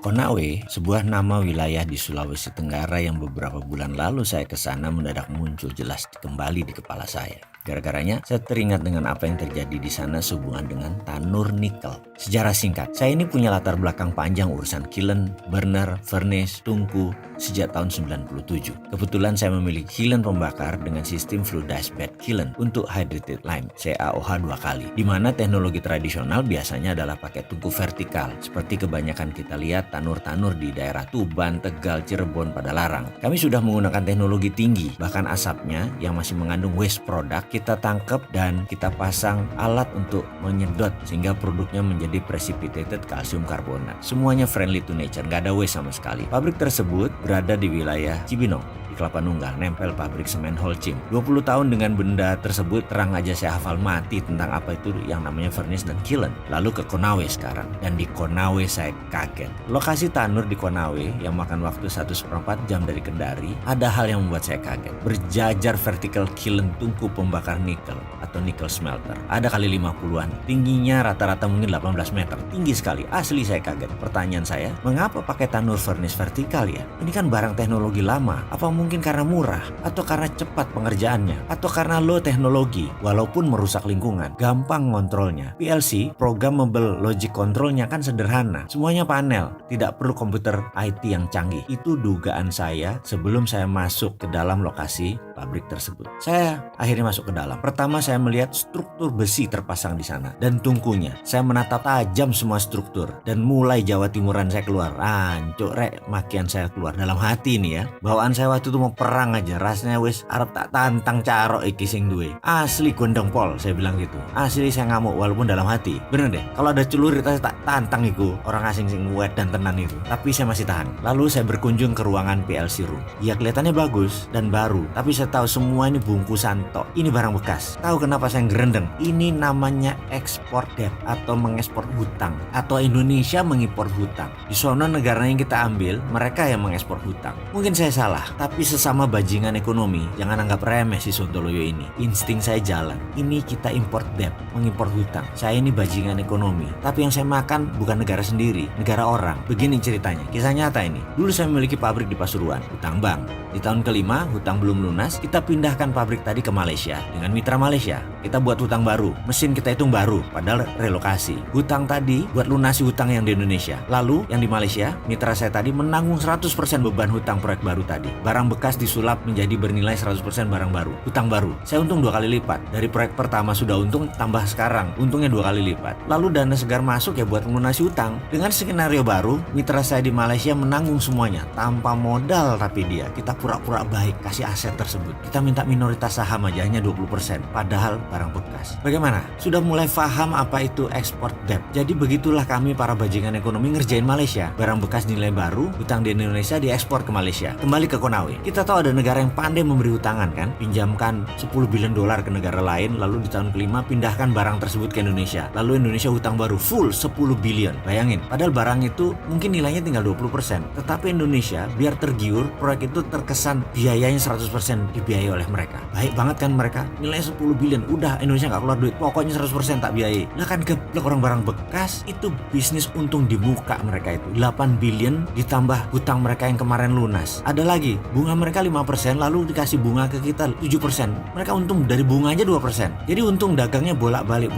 Konawe, sebuah nama wilayah di Sulawesi Tenggara yang beberapa bulan lalu saya ke sana mendadak muncul jelas kembali di kepala saya. Gara-garanya, saya teringat dengan apa yang terjadi di sana sehubungan dengan tanur nikel. Sejarah singkat, saya ini punya latar belakang panjang urusan kiln, burner, furnace, tungku sejak tahun 97. Kebetulan saya memilih kiln pembakar dengan sistem fluidized bed kiln untuk hydrated lime (CaOH 2 kali), di mana teknologi tradisional biasanya adalah pakai tungku vertikal, seperti kebanyakan kita lihat tanur-tanur di daerah Tuban, Tegal, Cirebon, pada Larang. Kami sudah menggunakan teknologi tinggi, bahkan asapnya yang masih mengandung waste product kita tangkap dan kita pasang alat untuk menyedot sehingga produknya menjadi precipitated calcium carbonate. Semuanya friendly to nature, nggak ada waste sama sekali. Pabrik tersebut berada di wilayah Cibinong di Kelapa Nunggal, nempel pabrik semen Holcim. 20 tahun dengan benda tersebut, terang aja saya hafal mati tentang apa itu yang namanya furnace dan kiln. Lalu ke Konawe sekarang, dan di Konawe saya kaget. Lokasi tanur di Konawe yang makan waktu 1/4 jam dari Kendari, ada hal yang membuat saya kaget. Berjajar vertical kiln tungku pembakar nikel atau nickel smelter. Ada kali 50-an. Tingginya rata-rata mungkin 18 meter. Tinggi sekali. Asli saya kaget. Pertanyaan saya, mengapa pakai tanur furnace vertikal ya? Ini kan barang teknologi lama. Apa mungkin karena murah? Atau karena cepat pengerjaannya? Atau karena low teknologi? Walaupun merusak lingkungan, gampang ngontrolnya. PLC, programmable logic controlnya kan sederhana. Semuanya panel. Tidak perlu komputer IT yang canggih. Itu dugaan saya sebelum saya masuk ke dalam lokasi pabrik tersebut. Saya akhirnya masuk ke dalam. Pertama saya melihat struktur besi terpasang di sana dan tungkunya. Saya menatap tajam semua struktur dan mulai Jawa Timuran saya keluar. Ancuk rek, makian saya keluar dalam hati nih ya. Bawaan saya waktu itu mau perang aja. Rasanya wis arep tak tantang carok iki sing duwe. Asli gondong pol, saya bilang gitu. Asli saya ngamuk walaupun dalam hati. Bener deh. Kalau ada celurit saya tak tantang iku orang asing sing wet dan tenan itu. Tapi saya masih tahan. Lalu saya berkunjung ke ruangan PLC room. Ya kelihatannya bagus dan baru, tapi saya tahu semua ini bungkusan tok. Ini barang bekas. Tahu kenapa saya gerendeng? Ini namanya ekspor debt atau mengekspor hutang, atau Indonesia mengimpor hutang. Di sono negara yang kita ambil, mereka yang mengekspor hutang. Mungkin saya salah, tapi sesama bajingan ekonomi, jangan anggap remeh si Sontoloyo ini. Insting saya jalan. Ini kita import debt, mengimpor hutang. Saya ini bajingan ekonomi, tapi yang saya makan bukan negara sendiri, negara orang. Begini ceritanya, kisah nyata ini. Dulu saya memiliki pabrik di Pasuruan, hutang bank. Di tahun kelima, hutang belum lunas, kita pindahkan pabrik tadi ke Malaysia dengan mitra Malaysia. Kita buat hutang baru, mesin kita hitung baru, padahal relokasi. Hutang tadi buat lunasi hutang yang di Indonesia. Lalu yang di Malaysia, mitra saya tadi menanggung 100% beban hutang proyek baru tadi. Barang bekas disulap menjadi bernilai 100% barang baru, hutang baru. Saya untung 2 kali lipat. Dari proyek pertama sudah untung, tambah sekarang untungnya 2 kali lipat. Lalu dana segar masuk ya buat melunasi hutang. Dengan skenario baru, mitra saya di Malaysia menanggung semuanya tanpa modal, tapi dia kita pura-pura baik kasih aset tersebut. Kita minta minoritas saham aja hanya 20%, padahal barang bekas. Bagaimana? Sudah mulai paham apa itu export debt. Jadi begitulah kami para bajingan ekonomi ngerjain Malaysia. Barang bekas nilai baru, hutang di Indonesia diekspor ke Malaysia. Kembali ke Konawe. Kita tahu ada negara yang pandai memberi hutangan kan? Pinjamkan 10 billion dolar ke negara lain, lalu di tahun kelima pindahkan barang tersebut ke Indonesia. Lalu Indonesia hutang baru full 10 billion. Bayangin, padahal barang itu mungkin nilainya tinggal 20%. Tetapi Indonesia biar tergiur, proyek itu terkesan biayanya 100% dibiayai oleh mereka. Baik banget kan mereka, nilainya 10 billion, udah Indonesia nggak keluar duit, pokoknya 100% tak biayai. Nah kan geblek orang barang bekas, itu bisnis untung di muka mereka itu. 8 billion ditambah hutang mereka yang kemarin lunas. Ada lagi, bunga mereka 5%, lalu dikasih bunga ke kita 7%. Mereka untung dari bunga aja 2%. Jadi untung dagangnya bolak-balik.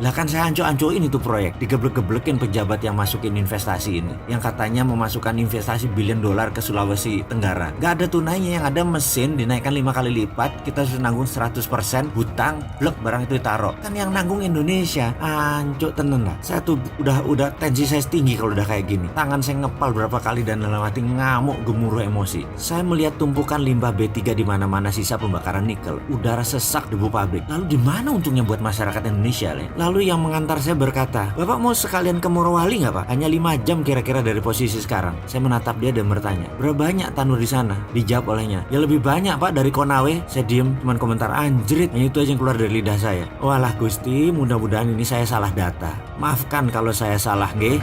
Lah kan saya anco-ancoin itu proyek, digeblek-geblekin pejabat yang masukin investasi ini. Yang katanya memasukkan investasi billion dolar ke Sulawesi Tenggara. Gak ada tunainya, yang ada mesin dinaikkan 5 kali lipat, kita sudah nanggung 100% hutang, blek barang itu ditaruh. Kan yang nanggung Indonesia. Ancuk tenan lah. Saya tuh udah tensi saya tinggi kalau udah kayak gini. Tangan saya ngepal berapa kali dan dalam hati ngamuk gemuruh emosi. Saya melihat tumpukan limbah B3 di mana-mana, sisa pembakaran nikel, udara sesak, debu pabrik. Lalu di mana untungnya buat masyarakat Indonesia, Le? Lalu yang mengantar saya berkata, "Bapak mau sekalian ke Morowali nggak, Pak? Hanya 5 jam kira-kira dari posisi sekarang." Saya menatap dia dan bertanya, "Berapa banyak tanur di sana?" Dijawab olehnya, "Ya lebih banyak, Pak, dari Konawe." Saya diem, cuman komentar, "Anjrit." Hanya itu aja yang keluar dari lidah saya. Walah Gusti, mudah-mudahan ini saya salah data. Maafkan kalau saya salah, nggih.